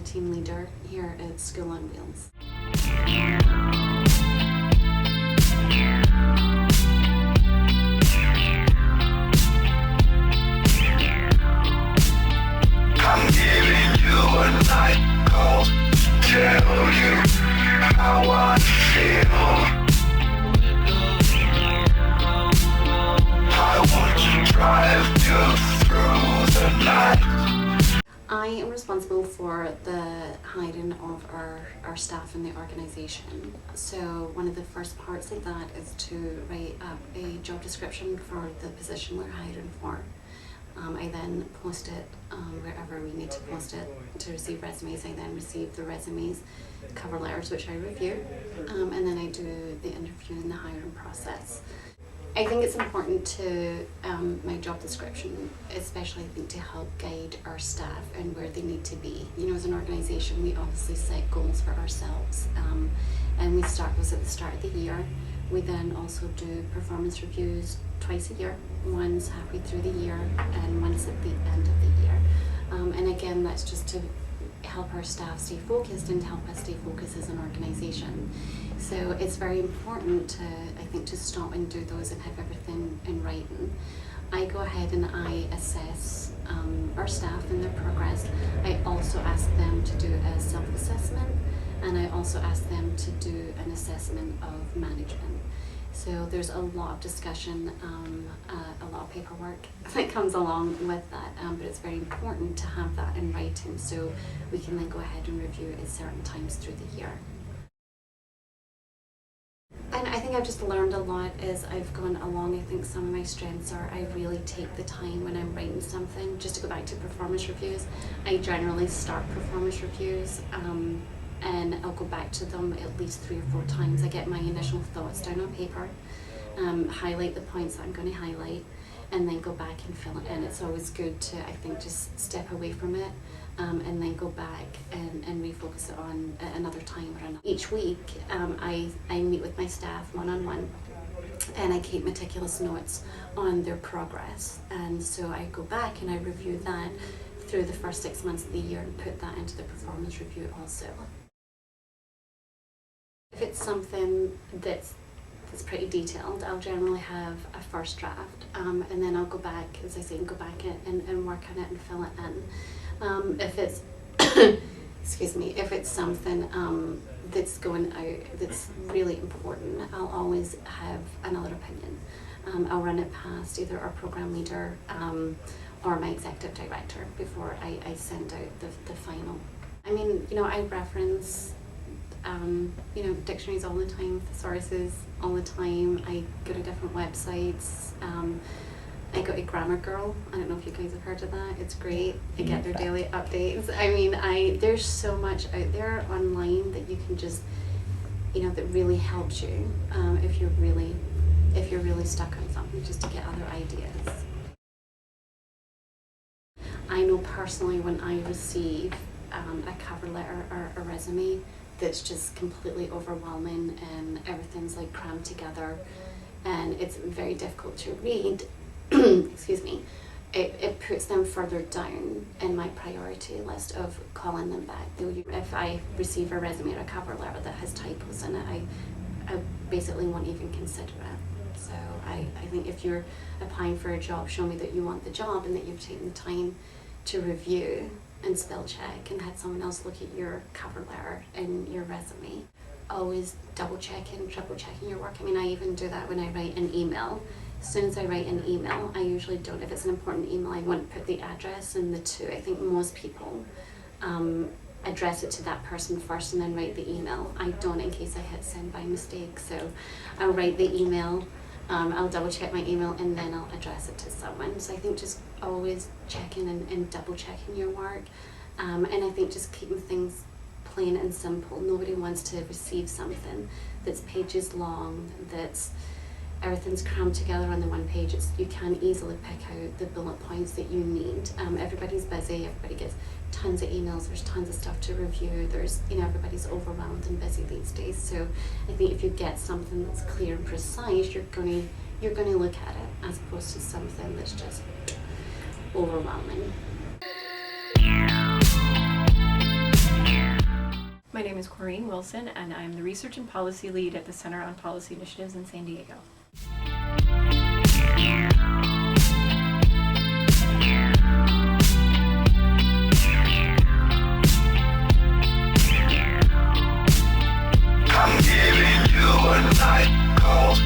team leader here at School on Wheels. I'm giving you a night call to tell you how I feel. I want to drive you through the night. I am responsible for the hiring of our staff in the organisation. So one of the first parts of that is to write up a job description for the position we're hiring for. I then post it wherever we need to post it to receive resumes. I then receive the resumes, cover letters, which I review, and then I do the interview and the hiring process. I think it's important to my job description, especially I think to help guide our staff and where they need to be. You know, as an organisation, we obviously set goals for ourselves, and we start those at the start of the year. We then also do performance reviews twice a year, once halfway through the year and once at the end of the year. And again, that's just to help our staff stay focused and to help us stay focused as an organisation. So it's very important to, I think, to stop and do those and have everything in writing. I go ahead and I assess our staff and their progress. I also ask them to do a self-assessment, and I also ask them to do an assessment of management. So there's a lot of discussion, a lot of paperwork that comes along with that, but it's very important to have that in writing so we can then go ahead and review it at certain times through the year. And I think I've just learned a lot as I've gone along. I think some of my strengths are I really take the time when I'm writing something. Just to go back to performance reviews, I generally start performance reviews and I'll go back to them at least 3 or 4 times. I get my initial thoughts down on paper, highlight the points that I'm going to highlight, and then go back and fill it in. It's always good to, I think, just step away from it and then go back and refocus it on another time or another. Each week I meet with my staff one-on-one, and I keep meticulous notes on their progress, and so I go back and I review that through the first 6 months of the year and put that into the performance review also. If it's something that's pretty detailed, I'll generally have a first draft, and then I'll go back, as I say, and go back and work on it and fill it in. If it's excuse me, if it's something that's going out that's really important, I'll always have another opinion. I'll run it past either our program leader or my executive director before I send out the final. I mean, you know, I reference you know, dictionaries all the time, thesaurus all the time. I go to different websites. I go to Grammar Girl. I don't know if you guys have heard of that. It's great. I get their daily updates. I mean, there's so much out there online that you can just, you know, that really helps you if you're really stuck on something, just to get other ideas. I know personally when I receive a cover letter or a resume that's just completely overwhelming and everything's like crammed together and it's very difficult to read, excuse me, it puts them further down in my priority list of calling them back. If I receive a resume or a cover letter that has typos in it, I basically won't even consider it. So I think if you're applying for a job, show me that you want the job and that you've taken the time to review and spell check and had someone else look at your cover letter and your resume. Always double checking, triple checking your work. I mean, I even do that when I write an email. As soon as I write an email, I usually don't, if it's an important email, I won't put the address and the to. I think most people address it to that person first and then write the email. I don't, in case I hit send by mistake. So I'll write the email, I'll double check my email, and then I'll address it to someone. So I think just always checking and double checking your work. And I think just keeping things plain and simple. Nobody wants to receive something that's pages long, that's everything's crammed together on the one page. You can easily pick out the bullet points that you need. Everybody's busy, everybody gets tons of emails, there's tons of stuff to review, there's, you know, everybody's overwhelmed and busy these days. So I think if you get something that's clear and precise, you're going to look at it as opposed to something that's just overwhelming. My name is Corrine Wilson, and I'm the Research and Policy Lead at the Center on Policy Initiatives in San Diego. I'm giving you a night call to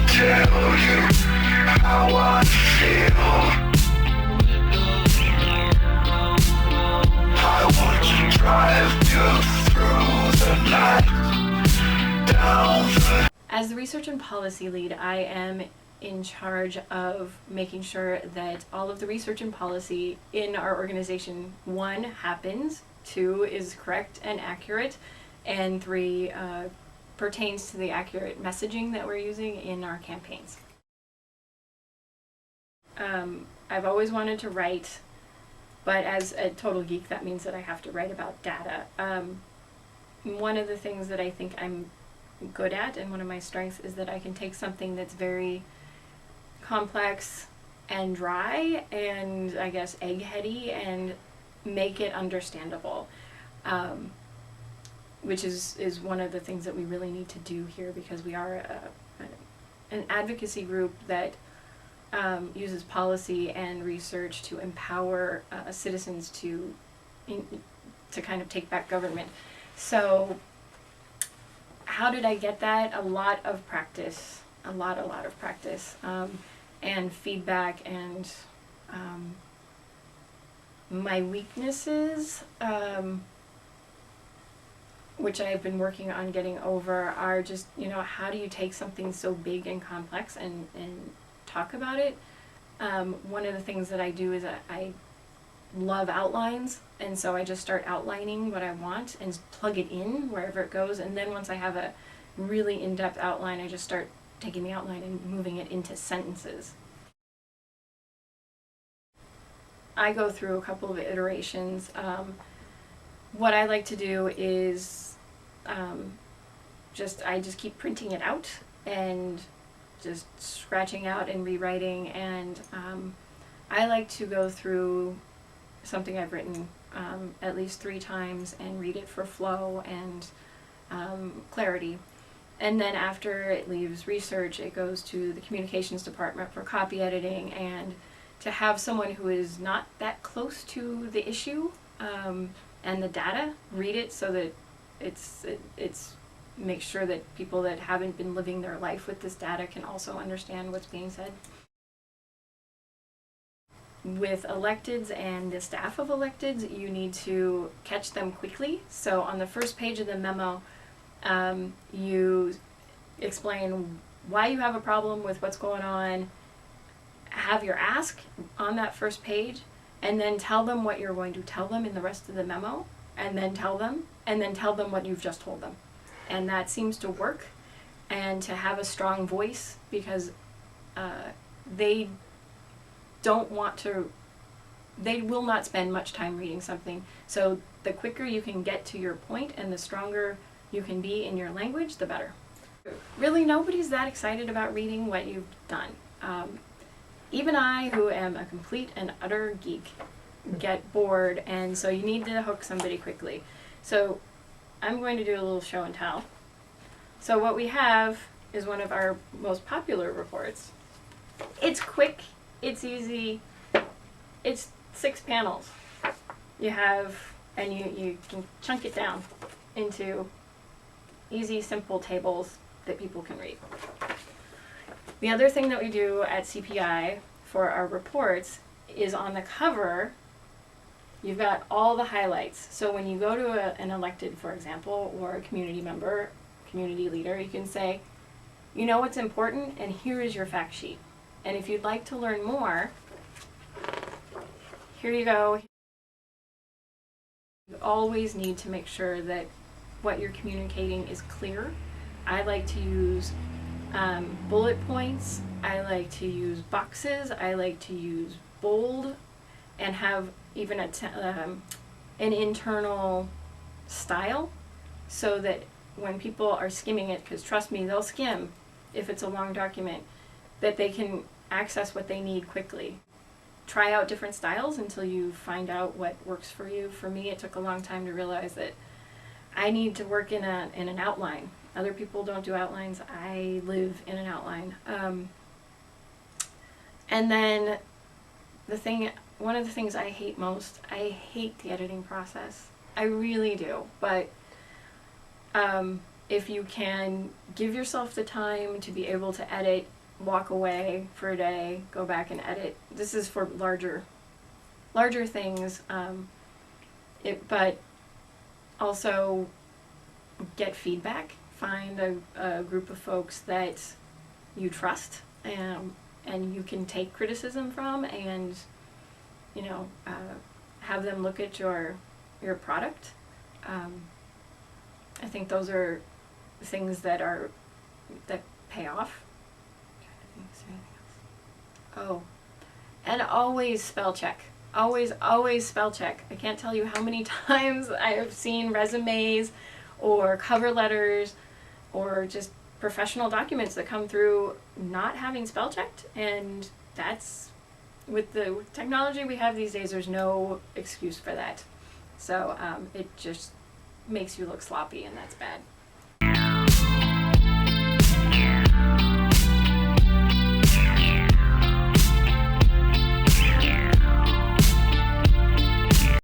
tell you how I feel. I want to drive you through the night, down the... As the Research and Policy Lead, I am in charge of making sure that all of the research and policy in our organization, 1, happens, 2, is correct and accurate, and 3, pertains to the accurate messaging that we're using in our campaigns. I've always wanted to write, but as a total geek, that means that I have to write about data. One of the things that I think I'm good at, and one of my strengths, is that I can take something that's very complex and dry and, I guess, eggheady, and make it understandable, which is one of the things that we really need to do here, because we are an advocacy group that uses policy and research to empower citizens to kind of take back government. So how did I get that? A lot of practice, a lot of practice, and feedback, and my weaknesses, which I've been working on getting over, are just, how do you take something so big and complex and talk about it? One of the things that I do is I love outlines, and so I just start outlining what I want and plug it in wherever it goes, and then once I have a really in-depth outline, I just start taking the outline and moving it into sentences. I go through a couple of iterations. What I like to do is I just keep printing it out and just scratching out and rewriting, and I like to go through something I've written at least 3 times and read it for flow and clarity. And then after it leaves research, it goes to the communications department for copy editing, and to have someone who is not that close to the issue and the data read it, so that it's make sure that people that haven't been living their life with this data can also understand what's being said. With electeds and the staff of electeds, you need to catch them quickly. So on the first page of the memo, you explain why you have a problem with what's going on, have your ask on that first page, and then tell them what you're going to tell them in the rest of the memo, and then tell them what you've just told them. And that seems to work, and to have a strong voice, because they will not spend much time reading something. So the quicker you can get to your point and the stronger you can be in your language, the better. Really, nobody's that excited about reading what you've done. Even I, who am a complete and utter geek, get bored, and so you need to hook somebody quickly. So I'm going to do a little show and tell. So what we have is one of our most popular reports. It's quick, it's easy, it's 6 panels. You have, and you can chunk it down into easy, simple tables that people can read. The other thing that we do at CPI for our reports is on the cover, you've got all the highlights. So when you go to an elected, for example, or a community member, community leader, you can say, you know what's important, and here is your fact sheet. And if you'd like to learn more, here you go. You always need to make sure that what you're communicating is clear. I like to use bullet points. I like to use boxes. I like to use bold, and have even an internal style, so that when people are skimming it, because trust me, they'll skim if it's a long document, that they can access what they need quickly. Try out different styles until you find out what works for you. For me, it took a long time to realize that I need to work in an outline. Other people don't do outlines. I live in an outline. And then one of the things I hate most, I hate the editing process. I really do. But if you can give yourself the time to be able to edit, walk away for a day, go back and edit. This is for larger things. But also get feedback. Find a group of folks that you trust and you can take criticism from, and have them look at your product. I think those are things that pay off. I'm trying to think, is there anything else? Oh, and always spell check. Always spell check. I can't tell you how many times I have seen resumes or cover letters or just professional documents that come through not having spell checked, and that's with the technology we have these days, there's no excuse for that. So it just makes you look sloppy, and that's bad.